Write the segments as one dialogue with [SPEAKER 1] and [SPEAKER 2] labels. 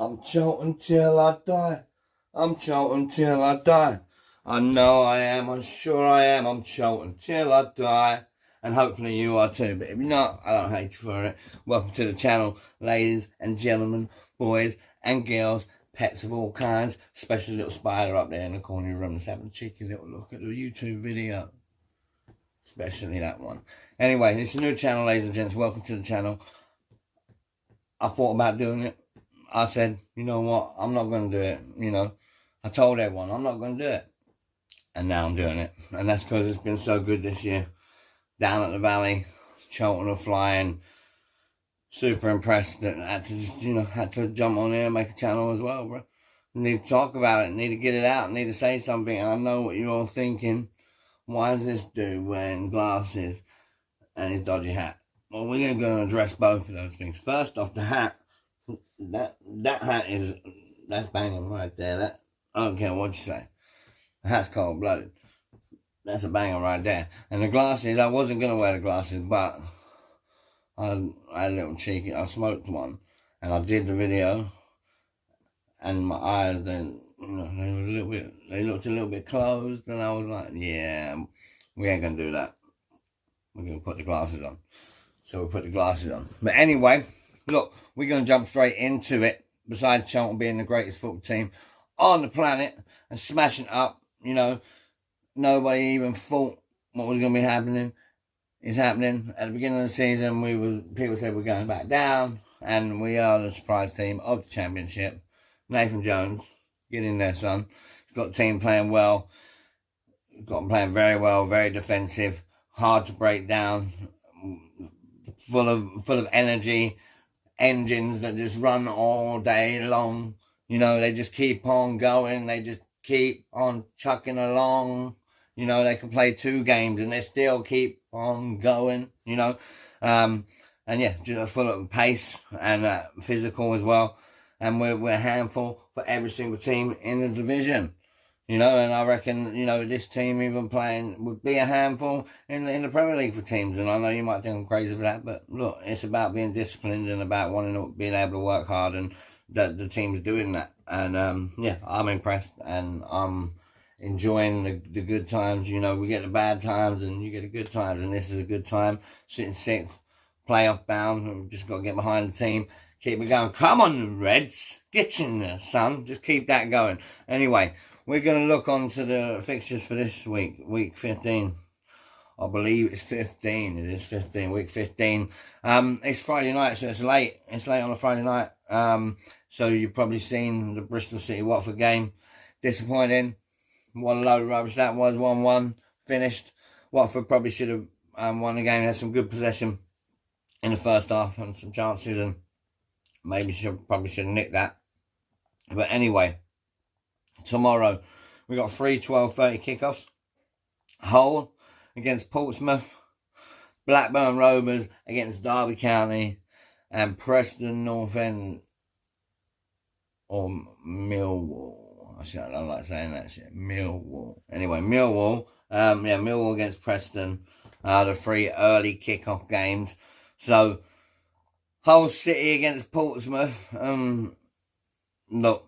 [SPEAKER 1] I'm charlton till I die. I'm charlton till I die. I know I am, I'm sure I am. I'm charlton till I die. And hopefully you are too. But if you're not, I don't hate you for it. Welcome to the channel, ladies and gentlemen, boys and girls, pets of all kinds. Special little spider up there in the corner of the room that's having a cheeky little look at the YouTube video. Especially that one. Anyway, it's a new channel, ladies and gents. Welcome to the channel. I thought about doing it. I said, you know what, I'm not going to do it, you know. I told everyone, I'm not going to do it. And now I'm doing it. And that's because it's been so good this year. Down at the valley, Charlton are flying. Super impressed that I had to just, had to jump on here and make a channel as well, bro. Need to talk about it, need to get it out, need to say something. And I know what you're all thinking. Why is this dude wearing glasses and his dodgy hat? Well, we're going to address both of those things. First off, the hat. That hat that's banging right there. I don't care what you say. The hat's cold-blooded. That's a banger right there. And the glasses, I wasn't going to wear the glasses, but I had a little cheeky. I smoked one, and I did the video, and my eyes then, they looked a little bit closed, and I was like, yeah, we ain't going to do that. We're going to put the glasses on. So we put the glasses on. But anyway, look, we're going to jump straight into it. Besides Charlton being the greatest football team on the planet and smashing up, nobody even thought what was going to be happening is happening. At the beginning of the season, people said we're going back down, and we are the surprise team of the championship. Nathan Jones, get in there, son. He's got the team playing well. He's got them playing very well, very defensive, hard to break down, full of energy. Engines that just run all day long, they just keep on going, they just keep on chucking along, they can play 2 games and they still keep on going, and yeah, just full of pace and physical as well, and we're a handful for every single team in the division. And I reckon, this team even playing would be a handful in the Premier League for teams. And I know you might think I'm crazy for that, but look, it's about being disciplined and about being able to work hard, and that the team's doing that. And yeah, I'm impressed and I'm enjoying the good times. We get the bad times and you get the good times, and this is a good time. Sitting 6th, playoff bound. We've just got to get behind the team. Keep it going. Come on, the Reds. Get in there, son. Just keep that going. Anyway, we're going to look on to the fixtures for this week, week 15. I believe it's 15. It is 15, week 15. It's Friday night, so it's late. It's late on a Friday night. So you've probably seen the Bristol City Watford game. Disappointing. What a load of rubbish that was. 1-1 finished. Watford probably should have won the game. Had some good possession in the first half and some chances, and maybe probably should have nicked that. But anyway, tomorrow we got 3 12:30 kickoffs. Hull against Portsmouth, Blackburn Rovers against Derby County, and Preston North End or Millwall. I don't like saying that shit. Millwall. Anyway, Millwall. Millwall against Preston. The 3 early kickoff games. So Hull City against Portsmouth. Look,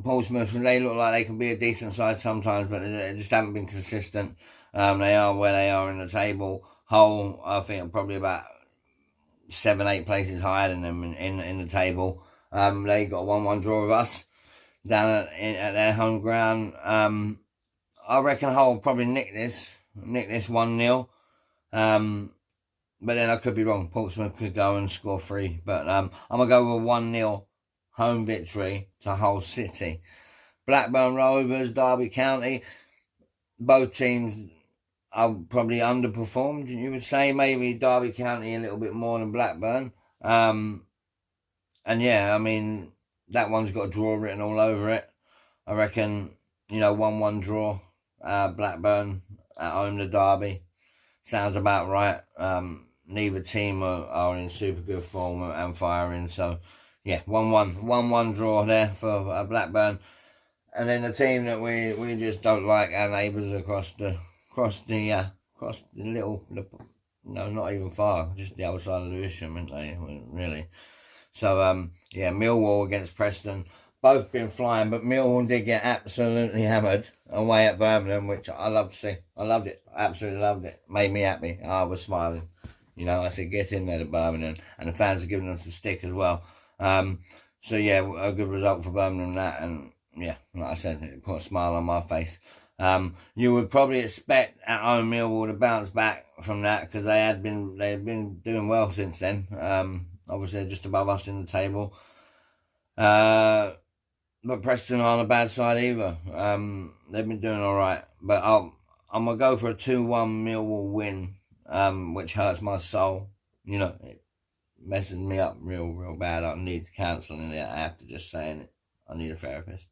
[SPEAKER 1] Portsmouth, they look like they can be a decent side sometimes, but they just haven't been consistent. They are where they are in the table. Hull, I think, are probably about 7-8 places higher than them in the table. They got a 1-1 draw with us. down at their home ground. I reckon Hull will probably nick this 1-0. But then I could be wrong. Portsmouth could go and score 3. But I'm going to go with 1-0 home victory to Hull City. Blackburn Rovers, Derby County. Both teams are probably underperformed, you would say. Maybe Derby County a little bit more than Blackburn. And yeah, I mean, that one's got a draw written all over it. I reckon, 1-1 draw. Blackburn at home to Derby. Sounds about right. Neither team are in super good form and firing. So, yeah, 1-1 draw there for Blackburn. And then the team that we just don't like, our neighbours across the little, not even far, just the other side of the ocean, aren't they, really. So, yeah, Millwall against Preston. Both been flying, but Millwall did get absolutely hammered away at Birmingham, which I love to see. I loved it. Absolutely loved it. Made me happy. I was smiling. I said, get in there to Birmingham. And the fans are giving them some stick as well. So, yeah, a good result for Birmingham, that. And, yeah, like I said, it put a smile on my face. You would probably expect at home Millwall to bounce back from that, because they had been doing well since then. Obviously, they're just above us in the table. But Preston aren't on a bad side either. They've been doing all right. But I'm going to go for a 2-1 Millwall win, which hurts my soul. It messes me up real bad. I need to cancel it after just saying it. I need a therapist.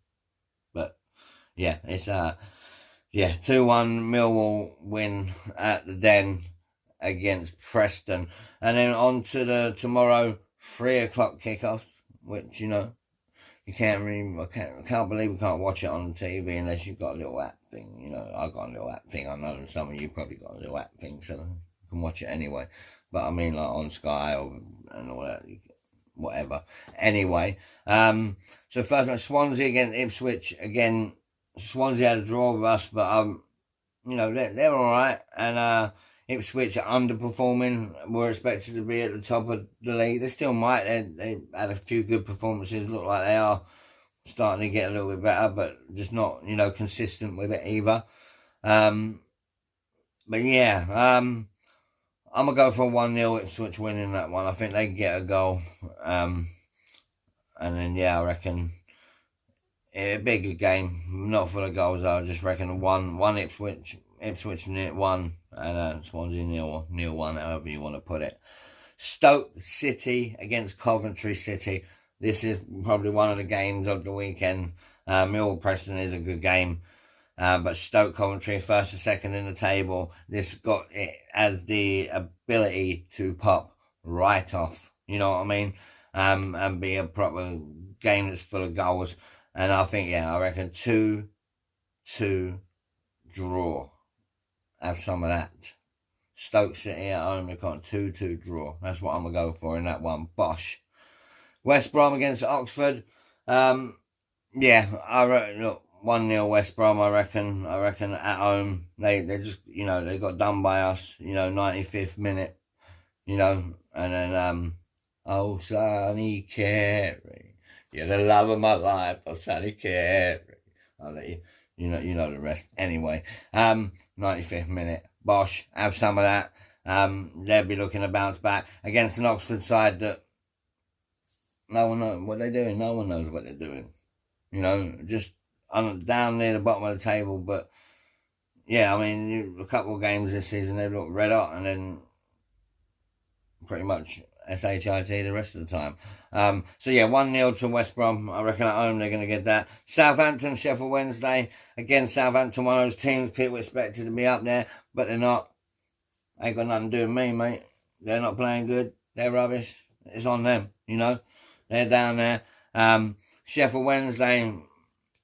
[SPEAKER 1] But, yeah, it's 2-1 Millwall win at the Den against Preston. And then on to the tomorrow 3 o'clock kickoff, which, you can't really, I can't believe we can't watch it on TV unless you've got a little app thing. I've got a little app thing. I know some of you probably got a little app thing, so you can watch it anyway. But I mean, like on Sky and all that, whatever. Anyway, so first one, Swansea against Ipswich. Again, Swansea had a draw with us, but they're all right. And Ipswich are underperforming. We're expected to be at the top of the league. They still might. They had a few good performances. Look like they are starting to get a little bit better, but just not, consistent with it either. But yeah, I'm going to go for a 1-0 Ipswich winning that one. I think they can get a goal. And then, yeah, I reckon it'll be a good game. Not full of goals, though. I just reckon one Ipswich 1, and Swansea 0-1, however you want to put it. Stoke City against Coventry City. This is probably one of the games of the weekend. Millwall Preston is a good game. But Stoke Coventry, first and second in the table. This got it as the ability to pop right off. You know what I mean? And be a proper game that's full of goals. And I think, I reckon 2-2 draw. Have some of that. Stoke City at home, they've got 2-2 draw. That's what I'm going to go for in that one. Bosh. West Brom against Oxford. I reckon, look, 1-0 West Brom, I reckon at home. They just, they got done by us, 95th minute, and then, oh, Sonny Carey, you're the love of my life, oh, Sonny Carey. I'll let you. You know the rest. Anyway, 95th minute. Bosh. Have some of that. They'll be looking to bounce back against an Oxford side that no one knows what they're doing. No one knows what they're doing. Just down near the bottom of the table. But, yeah, I mean, a couple of games this season, they've looked red hot, and then pretty much SHIT the rest of the time. 1-0 to West Brom. I reckon at home they're going to get that. Southampton, Sheffield Wednesday. Again, Southampton, one of those teams people expected to be up there, but they're not. Ain't got nothing to do with me, mate. They're not playing good. They're rubbish. It's on them, They're down there. Sheffield Wednesday,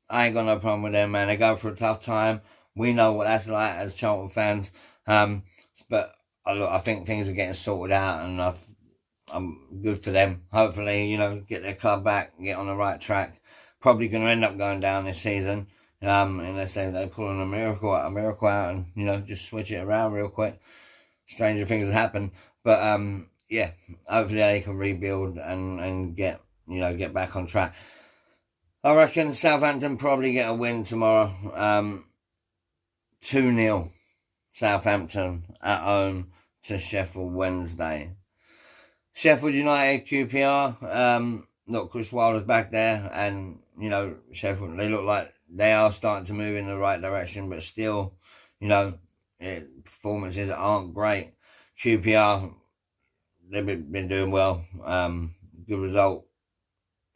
[SPEAKER 1] I ain't got no problem with them, man. They go for a tough time. We know what that's like as Charlton fans. But I think things are getting sorted out, and I'm good for them. Hopefully, get their club back, get on the right track. Probably going to end up going down this season, unless they pull a miracle out, and just switch it around real quick. Stranger things have happened, but hopefully they can rebuild and get back on track. I reckon Southampton probably get a win tomorrow. 2-0 Southampton at home to Sheffield Wednesday. Sheffield United, QPR. Look, Chris Wilder's back there, and, you know, Sheffield, they look like they are starting to move in the right direction, but still, you know, performances aren't great. QPR, they've been doing well. Good result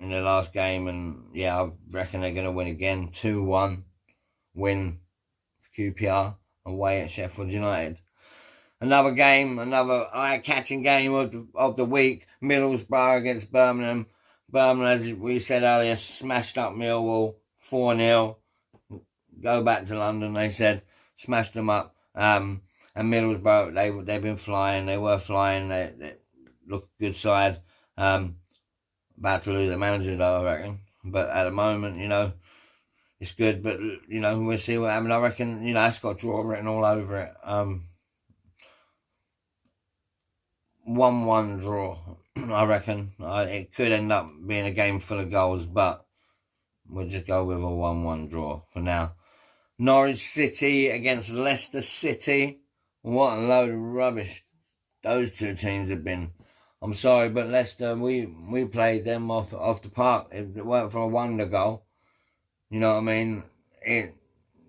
[SPEAKER 1] in their last game, and yeah, I reckon they're going to win again. 2-1 win for QPR away at Sheffield United. Another game, another eye-catching game of the week. Middlesbrough against Birmingham. Birmingham, as we said earlier, smashed up Millwall 4-0. Go back to London, they said. Smashed them up. And Middlesbrough, they've been flying. They were flying. They look a good side. About to lose their manager, though, I reckon. But at the moment, you know, it's good. But, you know, we'll see what happens. I reckon, you know, that's got draw written all over it. 1-1 draw, I reckon. It could end up being a game full of goals, but we'll just go with a 1-1 draw for now. Norwich City against Leicester City. What a load of rubbish those two teams have been. I'm sorry, but Leicester, we played them off the park. If it weren't for a wonder goal, you know what I mean?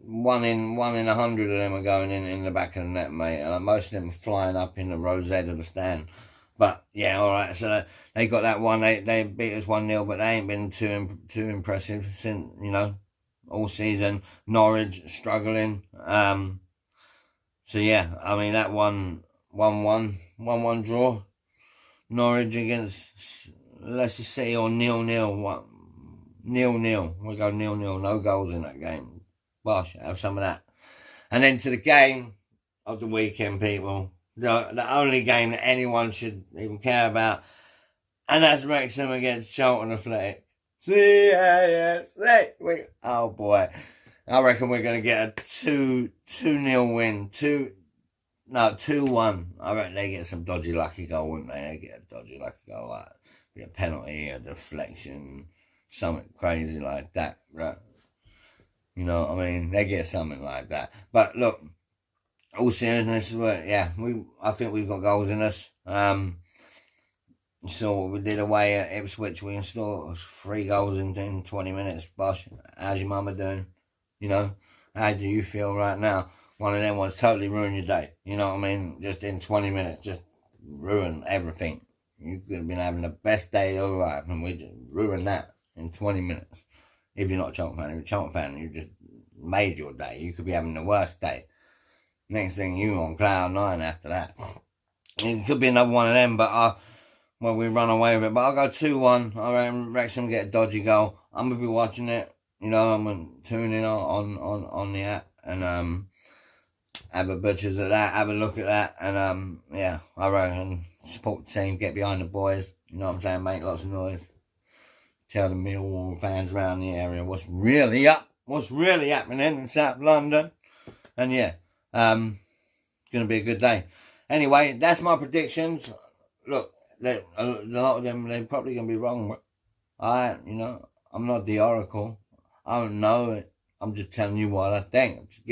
[SPEAKER 1] One in 100 of them are going in the back of the net, mate. Most of them are flying up in the rosette of the stand. But yeah, all right. So they got that one. They beat us 1-0, but they ain't been too impressive since, you know, all season. Norwich struggling. So yeah, I mean that 1-1 draw. Norwich against Leicester City, or 0-0. 0-0. We go 0-0. No goals in that game. Bosh, have some of that. And then to the game of the weekend, people. The only game that anyone should even care about. And that's Wrexham against Charlton Athletic. CAFC. Oh boy. I reckon we're going to get a 2-0 win. 2-1. I reckon they get some dodgy lucky goal, wouldn't they? They get a dodgy lucky goal, like a penalty, a deflection, something crazy like that, right? You know what I mean? They get something like that. But look, all seriousness, yeah, I think we've got goals in us. You saw what we did away at Ipswich. We installed 3 goals in 20 minutes. Bosh, how's your mama doing? You know, how do you feel right now? One of them ones totally ruined your day. You know what I mean? Just in 20 minutes, just ruin everything. You could have been having the best day of your life, and we just ruined that in 20 minutes. If you're not a Charlton fan, if you're a Charlton fan, you just made your day. You could be having the worst day. Next thing, you on cloud 9 after that. It could be another one of them, but we run away with it. But I'll go 2-1. I reckon Wrexham get a dodgy goal. I'm going to be watching it. You know, I'm going to tune in on the app and have a butchers at that, have a look at that. And, yeah, I reckon support the team, get behind the boys. You know what I'm saying? Make lots of noise. Tell the Millwall fans around the area what's really happening in South London. And yeah, it's going to be a good day. Anyway, that's my predictions. Look, a lot of them, they're probably going to be wrong. You know, I'm not the oracle. I don't know it. I'm just telling you what I think. I'm just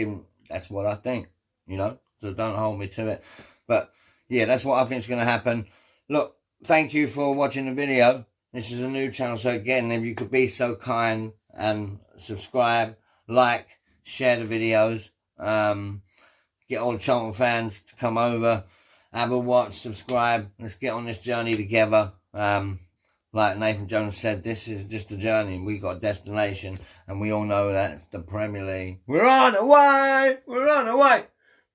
[SPEAKER 1] that's what I think, you know, so don't hold me to it. But yeah, that's what I think is going to happen. Look, thank you for watching the video. This is a new channel, so again, if you could be so kind and subscribe, like, share the videos, get all the Charlton fans to come over, have a watch, subscribe, let's get on this journey together. Like Nathan Jones said, this is just a journey, we got a destination, and we all know that it's the Premier League. We're on our way,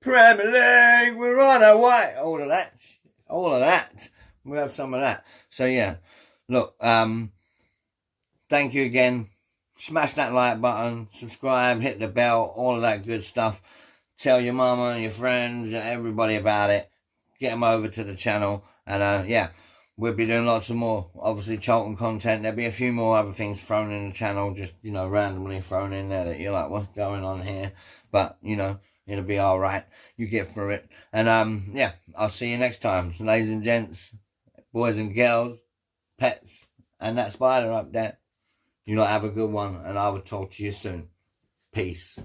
[SPEAKER 1] Premier League, we're on our way, all of that, we have some of that. So yeah. Look, thank you again. Smash that like button, subscribe, hit the bell, all of that good stuff. Tell your mama, your friends, everybody about it. Get them over to the channel. And yeah, we'll be doing lots of more, obviously, Charlton content. There'll be a few more other things thrown in the channel, just, you know, randomly thrown in there that you're like, what's going on here? But, you know, it'll be all right. You get through it. And yeah, I'll see you next time. So, ladies and gents, boys and girls, pets, and that spider up there. You lot have a good one, and I will talk to you soon. Peace.